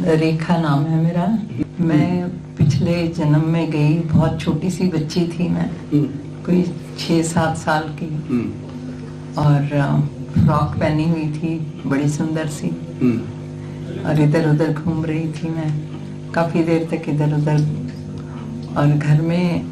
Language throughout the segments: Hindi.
रेखा नाम है मेरा। मैं पिछले जन्म में गई, बहुत छोटी सी बच्ची थी मैं, कोई 6-7 साल की, और फ्रॉक पहनी हुई थी बड़ी सुंदर सी, और इधर उधर घूम रही थी मैं काफ़ी देर तक इधर उधर। और घर में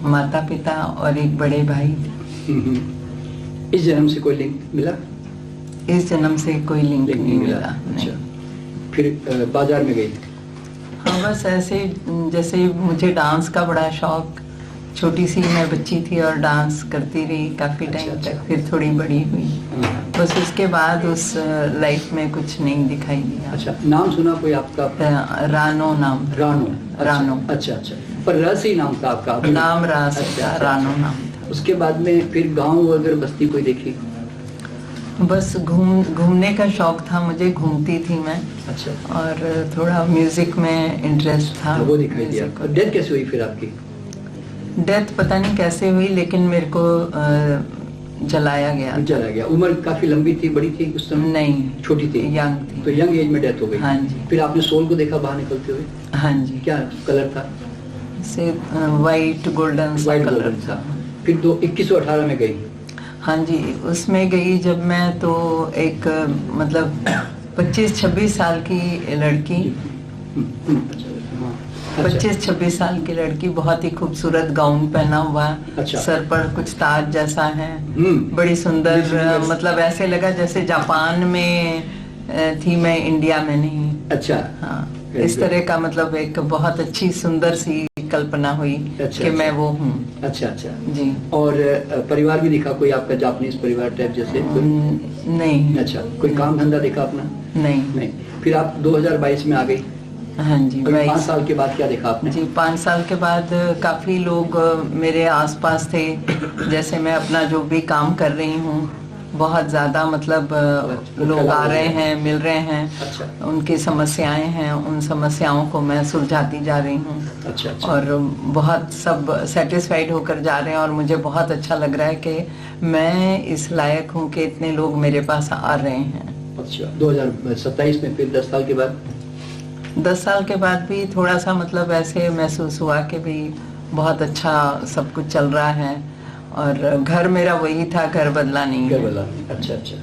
माता पिता और एक बड़े भाई थे। इस जन्म से कोई लिंक मिला? इस जन्म से कोई लिंक नहीं मिला। अच्छा, फिर बाजार में गई? हाँ, बस ऐसे जैसे मुझे डांस का बड़ा शौक, छोटी सी मैं बच्ची थी और डांस करती रही काफ़ी टाइम तक, फिर थोड़ी बड़ी हुई, बस उसके बाद उस लाइफ में कुछ नहीं दिखाई दिया। अच्छा, नाम सुना कोई आपका? रानो नाम। रानो? रानो। अच्छा अच्छा, पर रस ही नाम था आपका? नाम रास। अच्छा, रानो नाम था। उसके बाद में फिर गांव वगैरह बस्ती कोई देखी? बस घूमने का शौक था मुझे, घूमती थी मैं। अच्छा। और थोड़ा म्यूजिक में इंटरेस्ट था। वो दिखाई दिया। डेथ कैसे हुई फिर आपकी? डेथ पता नहीं कैसे हुई, लेकिन मेरे को जलाया गया। उम्र काफी लंबी थी, बड़ी थी उस समय? नहीं, छोटी थी, यंग थी। तो यंग एज में डेथ हो गई? हाँ जी। फिर आपने सोल को देखा बाहर निकलते हुए? हाँ जी। क्या कलर था? से वाइट गोल्डन कलर था। फिर 2118 में गई? हाँ जी, उसमें गई जब मैं, तो एक मतलब 25-26 साल की लड़की, 25-26 साल की लड़की, बहुत ही खूबसूरत गाउन पहना हुआ। अच्छा। सर पर कुछ ताज जैसा है, बड़ी सुंदर, मतलब ऐसे लगा जैसे जापान में थी मैं, इंडिया में नहीं। अच्छा। हाँ, इस तरह का, मतलब एक बहुत अच्छी सुंदर सी कल्पना हुई। अच्छा, कि मैं वो हूँ। अच्छा अच्छा जी। और परिवार भी दिखा कोई आपका, जापानीज परिवार टाइप जैसे? नहीं। अच्छा, कोई काम धंधा देखा अपना? नहीं। फिर आप 2022 में आ गई? हाँ जी। 5 साल के बाद क्या देखा आपने? जी, 5 साल के बाद काफी लोग मेरे आसपास थे, जैसे मैं अपना जो भी काम कर रही हूँ, बहुत ज्यादा मतलब लोग आ रहे हैं, मिल रहे हैं। अच्छा। उनकी समस्याएं हैं, उन समस्याओं को मैं सुलझाती जा रही हूँ। अच्छा। और बहुत सब सेटिस्फाइड होकर जा रहे हैं, और मुझे बहुत अच्छा लग रहा है कि मैं इस लायक हूँ कि इतने लोग मेरे पास आ रहे हैं। अच्छा, 2027 में फिर 10 साल के बाद? 10 साल के बाद भी थोड़ा सा मतलब ऐसे महसूस हुआ कि भी बहुत अच्छा सब कुछ चल रहा है, और घर मेरा वही था, घर बदला नहीं है। बदला। अच्छा अच्छा।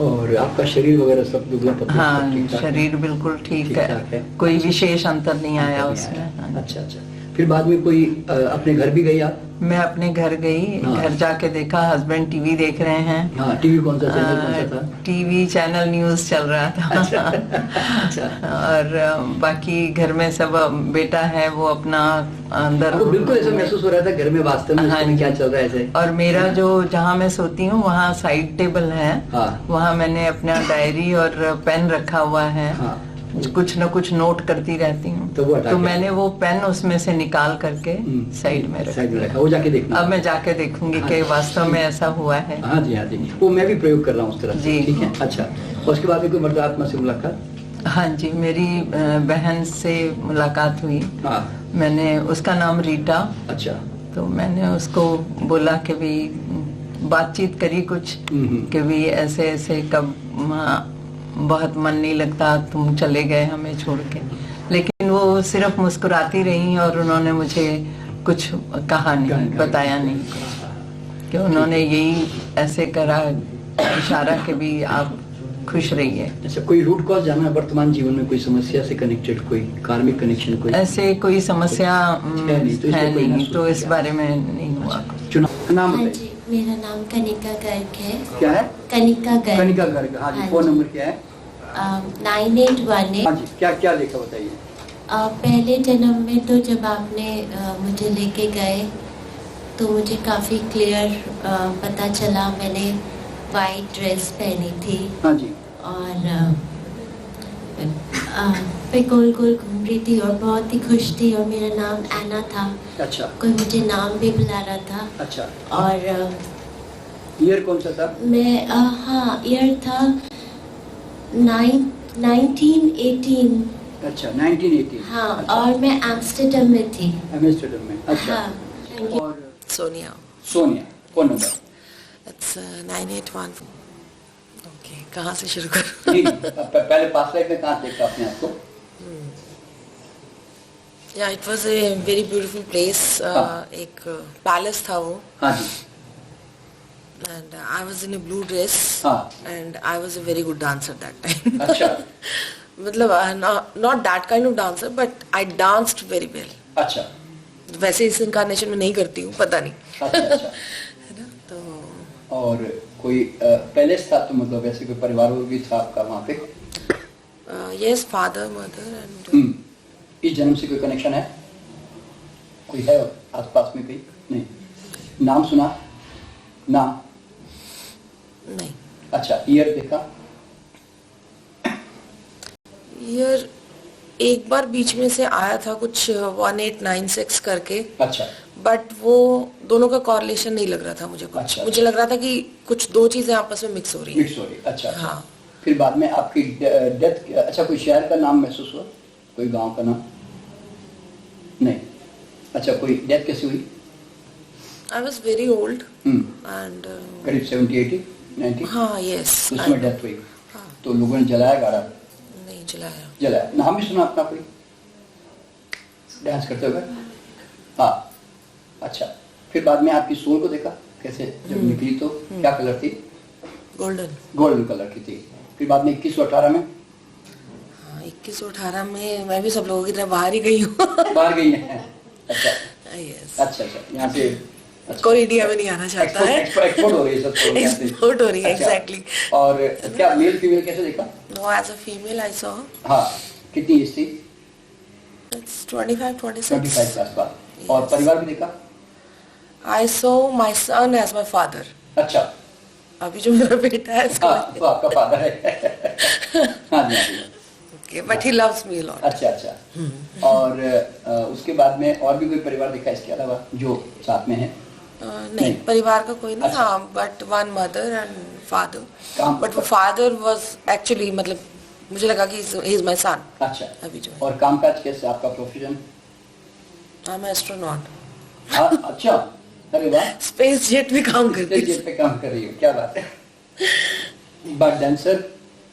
और आपका शरीर वगैरह सब दुबला पतला? हाँ, शरीर बिल्कुल ठीक है, कोई विशेष अंतर नहीं आया उसमें। अच्छा अच्छा। फिर बाद में कोई अपने घर भी गई आप? मैं अपने घर गई। घर जाके देखा हस्बैंड टीवी देख रहे हैं। हाँ, टीवी कौन सा था? टीवी चैनल न्यूज चल रहा था। अच्छा। और बाकी घर में सब, बेटा है वो अपना अंदर, बिल्कुल ऐसा महसूस हो रहा था घर में वास्तव में। हाँ, क्या चल रहा है ऐसे? और मेरा जो जहाँ मैं सोती हूँ वहाँ साइड टेबल है। हाँ। वहाँ मैंने अपना डायरी और पेन रखा हुआ है। हाँ। कुछ न कुछ नोट करती रहती हूँ। तो मैंने वो पेन उसमें से निकाल करके साइड में रखा। वो जाके देखना। अब मैं जाके देखूंगी कि वास्तव में ऐसा हुआ है। हाँ जी, हाँ जी, वो मैं भी प्रयोग कर रहा हूँ उस तरह से। ठीक है। अच्छा, उसके बाद में कोई मर्द आत्मा से मुलाकात? हाँ जी, मेरी बहन से मुलाकात हुई। हाँ। मैंने, उसका नाम रीटा। अच्छा। तो मैंने उसको बोला कि भी बातचीत करी कुछ, कि भी ऐसे ऐसे, कब बहुत मन नहीं लगता, तुम चले गए हमें छोड़ के, लेकिन वो सिर्फ मुस्कुराती रही, और उन्होंने मुझे कुछ कहा नहीं, बताया नहीं, कि उन्होंने यही ऐसे करा इशारा कि भी आप खुश रहिए। अच्छा, कोई रूट कॉज जाना वर्तमान जीवन में, कोई समस्या से कनेक्टेड, कोई कार्मिक कनेक्शन, कोई ऐसे कोई समस्या है नहीं, तो इस बारे में नहीं हुआ। चुनाव नाम बताइए। मेरा नाम कनिका गर्ग है। क्या है? कनिका गर्ग। कनिका गर्ग। हाँ जी। फोन नंबर क्या है? 9818। हाँ जी, क्या क्या देखा बताइए। पहले जन्म में तो जब आपने मुझे लेके गए, तो मुझे काफ़ी क्लियर पता चला। मैंने वाइट ड्रेस पहनी थी। हाँ जी। और मैं गोल गोल घूम रही थी और बहुत ही खुश थी, और मेरा नाम एना था। अच्छा। कोई मुझे नाम भी बुला रहा था। अच्छा। और ईयर कौन सा था? मैं हाँ, ईयर था 1918। अच्छा, 1918। हाँ। अच्छा। और मैं एम्स्टर्डम में थी। एम्स्टर्डम में। अच्छा। हाँ। और Sonia. Phone number? It's 981। Okay, कहाँ से शुरू करूँ? पहले पासवर्ड में कहाँ देखा अपने आपको? Yeah, it was a very beautiful place. एक palace था वो. हाँ जी. And I was in a blue dress. And I was a very good dancer that time. अच्छा. मतलब not that kind of dancer, but I danced very well. अच्छा. वैसे इस incarnation में नहीं करती हूँ, पता नहीं. अच्छा. है ना? तो. और कोई पैलेस था तो मतलब वैसे कोई परिवार भी था आपका वहाँ पे? Yes, father, mother and. इस जन्म से कोई कनेक्शन है? कोई है आसपास में कहीं? नहीं. नाम सुना? नाम? नहीं. अच्छा. ईयर देखा? ईयर एक बार बीच में से आया था कुछ 1896 करके. अच्छा. बट वो दोनों का कॉरिलेशन नहीं लग रहा था मुझे कुछ. अच्छा. मुझे लग रहा था कि कुछ दो चीजें आपस में मिक्स हो रही हैं. अच्छा. हाँ. फिर बाद में आपकी डेथ. अच्छा. कोई शहर का नाम महसूस हुआ? कोई गांव का नाम? नहीं. अच्छा. कोई डेथ कैसे हुई? I was very old. And करीब 70, 80, 90. हाँ, yes. उसमें डेथ हुई. तो लोगों ने जलाया गाड़ा? नहीं जलाया. जलाया. नाम भी सुना अपना कोई? डांस करते हुए? हाँ. अच्छा. फिर बाद में आपकी सोल को देखा कैसे जब निकली तो क्या कलर थी? गोल्डन कलर की थी. फिर बाद में 2118 में? हाँ, 2118 में मैं भी सब लोगों की तरह बाहर ही गई हूँ. बाहर गई हैं. अच्छा. Yes. अच्छा. यहाँ से कोई इंडिया में नहीं आना चाहता है. एक्सपोर्ट हो रही है सब. एक्सपोर्ट हो रही है. एग्जैक्टली. और क्या मेल फीमेल कैसे देखा? No, as a female I saw. हाँ. कितनी एज थी? It's 25, 26. 25 के आसपास. और परिवार भी देखा? I saw my son as my father. अच्छा. अभी जो मेरा बेटा है इसको. हाँ, तो आपका फादर है. हाँ जी. Okay, but he loves me a lot. अच्छा. और उसके बाद में और भी कोई परिवार देखा इसके अलावा जो साथ में है? नहीं, परिवार का कोई नहीं. हाँ, but one mother and father. But वो father was actually मतलब मुझे लगा कि he is my son. अच्छा. अभी जो. और कामकाज कैसे आपका प्रोफेशन? I'm an astronaut. हाँ. अच्छा. अरे वाह. स्पेस जेट में काम करती हूँ. स्पेस जेट पे काम कर रही हो. क्या बात है. एक बार डांसर,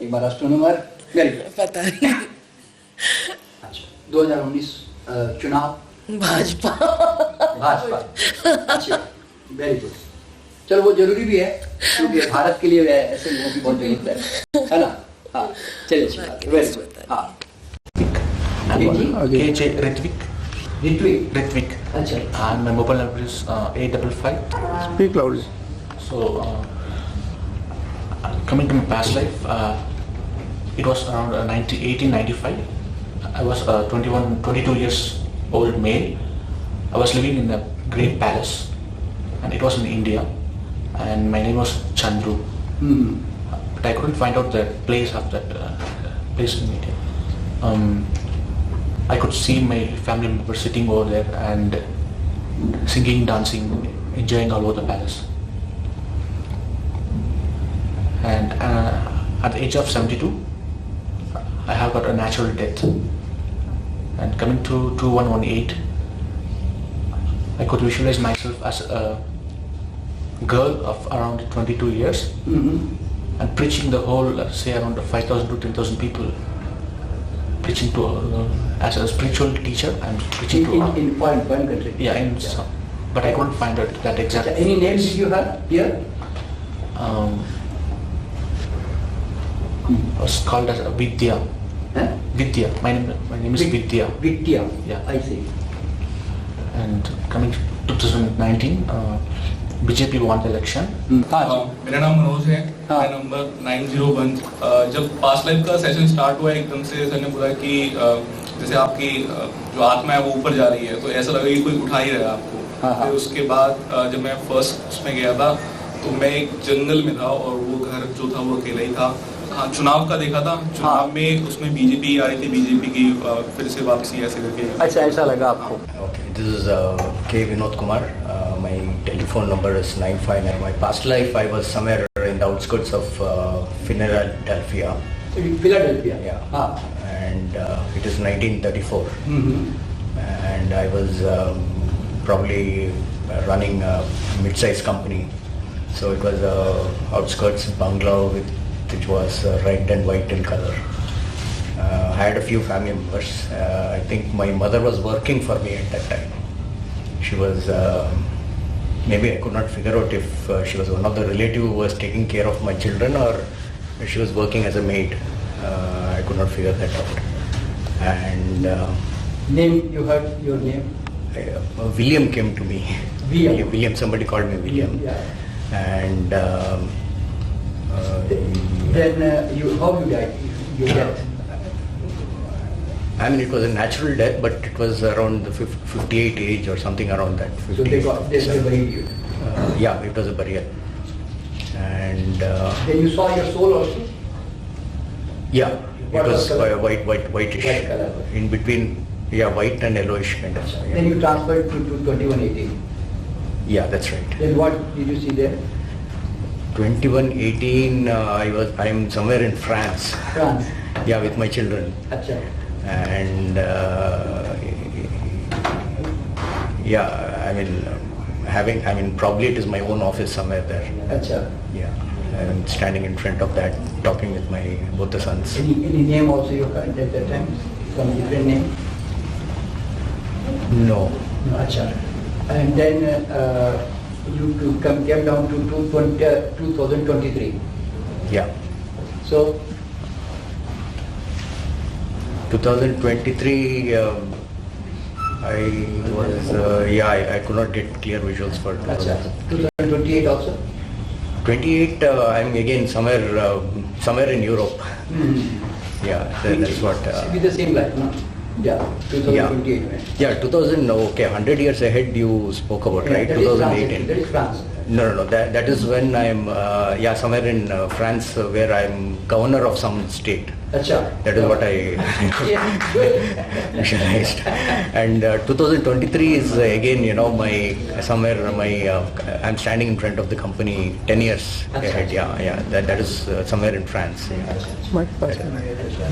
एक बार एस्ट्रोनॉमर. पता नहीं. अच्छा. 2019 चुनाव. भाजपा. अच्छा. Very good. चलो वो जरूरी भी है क्योंकि भारत के लिए ऐसे लोगों की बहुत जरूरत है ना. हाँ. चलिए. Very good. हाँ. KJ Ritvik. अच्छा. And my mobile number is 855. Speak loudly. So, coming to my past life, it was around 1895. I was 22 years old male. I was living in a great palace, and it was in India. And my name was Chandru. But I couldn't find out the place of that place in India. I could see my family members sitting over there and singing, dancing, enjoying all over the palace. And at the age of 72, I have got a natural death. And coming to 2118, I could visualize myself as a girl of around 22 years and preaching the whole, say around 5,000 to 10,000 people. Preaching to as a spiritual teacher, I'm preaching to in foreign country. Yeah, but I couldn't find out that exact. Any names did you have here? Was called as Vidya. Huh? Vidya. My name is Vidya. Vidya. Yeah. I see. And coming to 2019, BJP won the election. मेरा नाम मनोज है. मैं नंबर 901. जब पास्ट लाइफ का सेशन स्टार्ट हुआ एकदम से सर ने बोला कि जैसे आपकी जो आत्मा है वो ऊपर जा रही है, तो ऐसा लगा कि कोई उठा ही रहा है आपको. फिर उसके बाद जब मैं फर्स्ट उसमें गया था तो मैं एक जंगल में था और वो घर जो था वो अकेला ही था. हाँ, चुनाव का देखा था. चुनाव में उसमें बीजेपी आ रही थी. बीजेपी की फिर से वापसी ऐसे करके. अच्छा, ऐसा लगा आपको? Okay, this is K. Vinod Kumar. My telephone number is 959. My past life, I was somewhere in the outskirts of Philadelphia. Philadelphia. Yeah. And it is 1934. And I was probably running a mid-sized company. So it was outskirts bungalow which was red and white in color. I had a few family members. I think my mother was working for me at that time. She was, maybe I could not figure out if she was one of the relative who was taking care of my children or she was working as a maid. I could not figure that out. And name, you heard your name? William came to me. William, somebody called me William. Yeah. And then how you died? You death? I mean, it was a natural death, but it was around the 58 age or something around that. So they buried you? Yeah, it was a burial. And then you saw your soul also? Yeah, What it was color? whitish. White color. In between, yeah, white and yellowish kind of. Yeah. Then you transferred to 2118. Yeah, that's right. Then what did you see there? 2118, I'm somewhere in France. France. Yeah, with my children. Acha. And yeah, I mean, probably it is my own office somewhere there. Acha. Yeah, I'm standing in front of that, talking with my both the sons. Any name also you heard at that time? Some different name? No. No, acha. And then you came down to 2023. Yeah. So 2023, I was, I could not get clear visuals for acha. 2028 also? 28, I'm again somewhere in Europe. Yeah, that's what. With the same life, no? Yeah, 2028. Yeah. Right? Yeah, 2000, okay, 100 years ahead you spoke about, right? That is 2018. That is France. No, that is when I'm, somewhere in France where I'm governor of some state. Acha. That is what I Yeah, good. visualized. And 2023 is again, I'm standing in front of the company 10 years ahead. Yeah, that is somewhere in France. Yeah.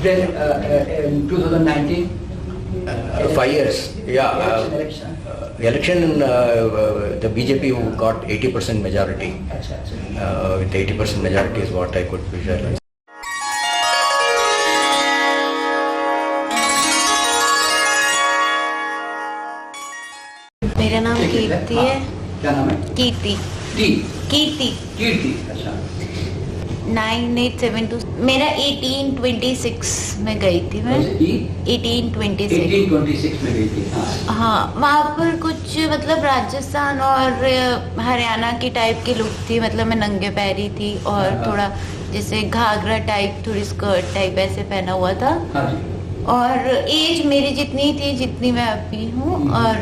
Then in 2019? 5 years. Yeah. Election, the BJP got 80% majority. With 80% majority is what I could visualize. मेरा नाम कीर्ति है। क्या नाम है? कीर्ति। कीर्ति। कीर्ति। अच्छा। 9872 मेरा 1826 में गई थी मैं। 1826 में गई थी। हाँ, वहाँ पर कुछ मतलब राजस्थान और हरियाणा की टाइप की लुक थी, मतलब मैं नंगे पैरी थी और थोड़ा जैसे घाघरा टाइप, थोड़ी स्कर्ट टाइप ऐसे पहना हुआ था। और एज मेरी जितनी थी जितनी मैं अभी हूँ, और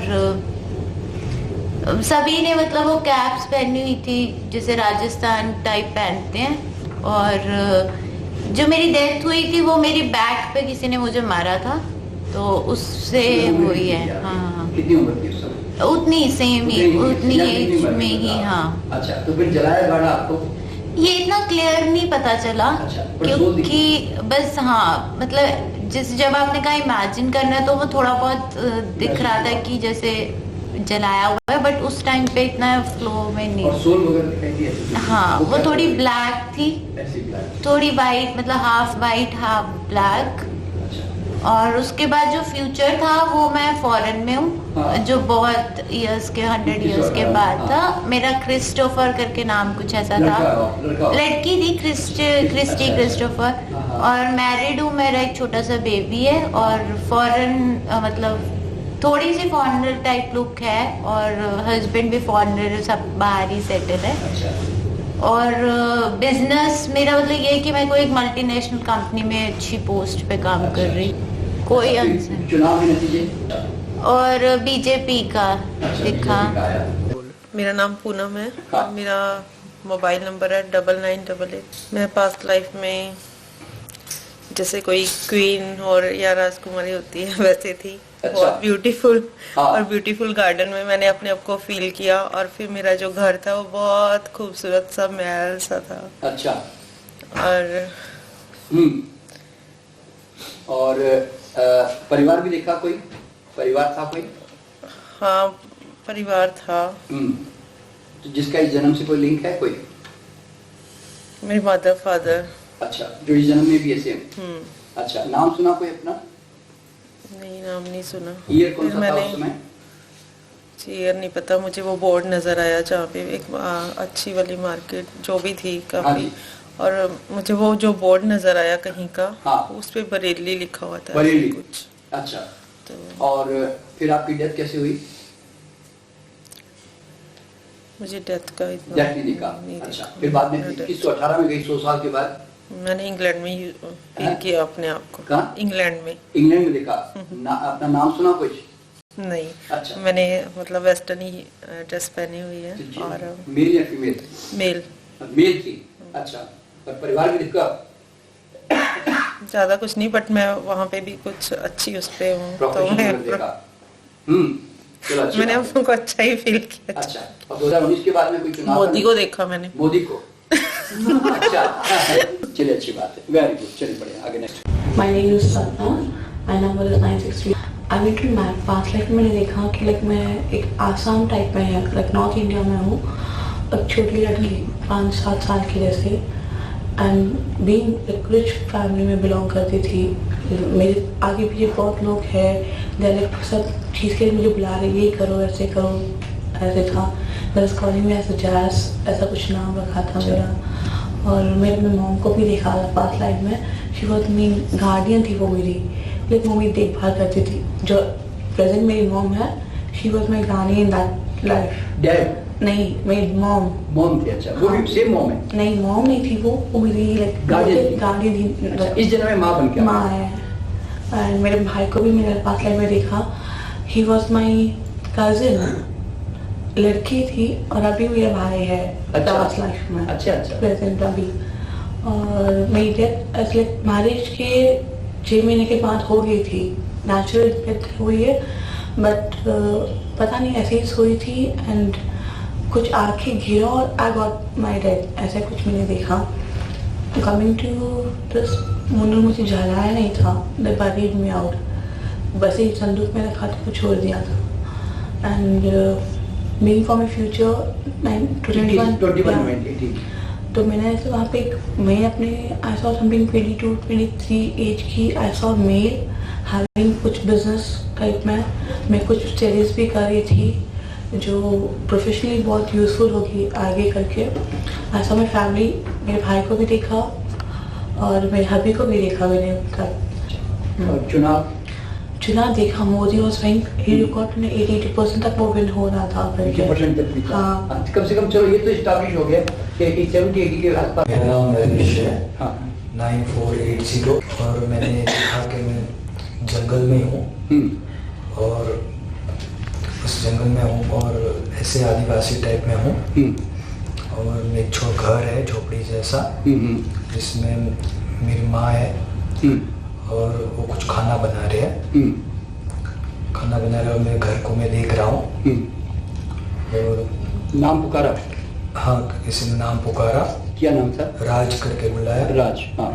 सभी ने मतलब वो कैप्स पहनी हुई थी जैसे राजस्थान टाइप पहनते हैं। और जो मेरी डेथ हुई थी वो मेरी बैक पे किसी ने मुझे मारा था, तो उससे हुई है। हाँ, कितनी उम्र थी उस समय? उतनी सेम ही, उतनी एज में ही। हाँ। अच्छा, तो फिर जलाया गाड़ा आपको? ये इतना क्लियर नहीं पता चला। अच्छा, क्योंकि बस हाँ, मतलब जैसे जब आपने कहा इमेजिन करना है तो वो थोड़ा बहुत दिख रहा था कि जैसे जलाया हुआ है, बट उस टाइम पे इतना फ्लो में नहीं। और सोल वगैरह दिखाई दी ऐसे? हाँ, वो थोड़ी ब्लैक थी, थोड़ी वाइट, मतलब हाफ वाइट हाफ ब्लैक। और उसके बाद जो फ्यूचर था वो मैं फॉरेन में हूँ, जो बहुत इयर्स के 100 इयर्स के बाद था। मेरा क्रिस्टोफर करके नाम कुछ ऐसा था, लड़की थी क्रिस्टी क्रिस्टोफर। और मैरिड हूँ, मेरा एक छोटा सा बेबी है। और फॉरेन मतलब थोड़ी सी फॉरेनर टाइप लुक है, और हस्बैंड भी फॉरेनर, सब बाहर ही सेटल है। और बिजनेस मेरा मतलब ये है कि मैं कोई एक मल्टीनेशनल कंपनी में अच्छी पोस्ट पे काम कर रही। कोई आंसर चुनाव के नतीजे और बीजेपी का दिखा। मेरा नाम पूनम है। मेरा मोबाइल नंबर है 9988। मैं पास्ट लाइफ में जैसे कोई क्वीन और या राजकुमारी होती है वैसे थी। बहुत ब्यूटीफुल और ब्यूटीफुल गार्डन में मैंने अपने आप को फील किया। और फिर मेरा जो घर था वो बहुत खूबसूरत सा महल सा था। अच्छा। और परिवार भी देखा? कोई परिवार था कोई? हाँ, परिवार था। तो जिसका इस जन्म से कोई लिंक है कोई? मेरी मदर फादर। अच्छा, जो इस जन्म में भी ऐसे? अच्छा, नाम सुना कोई अपना? नहीं, नाम नहीं सुना। ईयर कौन सा था उस समय? ईयर नहीं पता मुझे। वो बोर्ड नजर आया जहाँ पे एक अच्छी वाली मार्केट जो भी थी काफी, और मुझे वो जो बोर्ड नजर आया कहीं का, उस पे बरेली लिखा हुआ था बरेली कुछ। अच्छा, तो और फिर आपकी डेथ कैसे हुई? मुझे डेथ का डेथ नहीं दिखा। अच्छा, फिर बाद में 1918 में गई, 100 साल के बाद? मैंने इंग्लैंड में फील किया अपने आप को। कहाँ? इंग्लैंड में। इंग्लैंड में देखा। अपना नाम सुना कुछ? नहीं। अच्छा, मैंने मतलब वेस्टर्न ही ड्रेस पहनी हुई है। और मेल या फीमेल? मेल। मेल थी। अच्छा, पर परिवार की दिक्कत? ज्यादा कुछ नहीं, बट मैं वहाँ पे भी कुछ अच्छी उस पे हूँ, तो मैं चलो, मैंने आपको अच्छा ही फील किया। अच्छा, और 2019 के बाद में कोई चुनाव? मोदी को देखा मैंने। मोदी को? अच्छा, चलिए, अच्छी बात है, वेरी गुड। चलिए बढ़िया, आगे next. My name is Satna, my number is 963. I went to my past life। मैंने देखा कि लाइक मैं एक आसाम टाइप में है, लाइक नॉर्थ इंडिया में हूँ, एक छोटी लड़की 5-7 साल की जैसे, एंड बीइंग एक रिच फैमिली में बिलोंग करती थी। मेरे आगे पीछे बहुत लोग हैं, डायरेक्ट सब चीज़ के लिए मुझे बुला रहे, ये करो, ऐसे करो, ऐसे था। दरअसल कॉलेज में ऐसा जैस ऐसा कुछ नाम रखा था मेरा। और मेरे अपने मॉम को भी देखा पास्ट लाइफ में, शी वॉज मेरी गार्डियन थी वो मेरी, लेकिन वो मेरी देखभाल करती थी। जो प्रेजेंट मेरी मॉम है, she was my guardian in that life. Dad? नहीं, मेरी मॉम। मॉम थी? अच्छा, वो भी सेम मॉम है? नहीं, मॉम नहीं थी वो मेरी लाइक गार्डियन थी। इस जन्म में माँ बन के? माँ है। एंड मेरे भाई को भी मैंने पास्ट लाइफ में देखा, ही वॉज माई कजिन, लड़की थी, और अभी मेरा भाई है पास्ट लाइफ में। अच्छा अच्छा, प्रेजेंट अभी। और मेरी डेथ ऐसे मैरिज के 6 महीने के बाद हो गई थी, नेचुरल डेथ हुई है, बट पता नहीं ऐसे ही हुई थी, एंड कुछ आंखें गिरा और आई गॉट माई डेथ, ऐसा कुछ मैंने देखा। कमिंग टू दिस, उन्होंने मुझे जलाया नहीं था, दे बरीड मी आउट, बस एक संदूक में रखा था, छोड़ दिया था। एंड मेरी फॉर माई फ्यूचर 21 तो मैंने ऐसे वहाँ पे मैं अपने आई सॉ समथिंग 22-23 एज की, आई सॉ मेल हैविंग कुछ बिजनेस टाइप में, मैं कुछ स्टडीज़ भी कर रही थी जो प्रोफेशनली बहुत यूज़फुल होगी आगे करके। आई सॉ माई फैमिली, मेरे भाई को भी देखा और मेरे हबी को भी देखा मैंने उनका। चुनाव देखा, Modi was winning, he got 80% तक वो विन हो रहा था करके। 80% तक भी था। हाँ, कम से कम चलो ये तो एस्टैब्लिश हो गया कि 70-80 के आसपास। मेरा नाम रमेश है। हाँ, 9480, और मैंने देखा कि मैं जंगल में हूँ, और उस जंगल में हूँ और ऐसे आदिवासी टाइप में हूँ, और मेरे एक छोटा घर है झोपड़ी जैसा, जिसमें मेरी माँ है, और वो कुछ खाना बना रहे हैं, खाना बना रहे, और मेरे घर को मैं देख रहा हूँ। और नाम पुकारा? हाँ, किसी ने नाम पुकारा। क्या नाम था? राज करके बुलाया। राज, हाँ।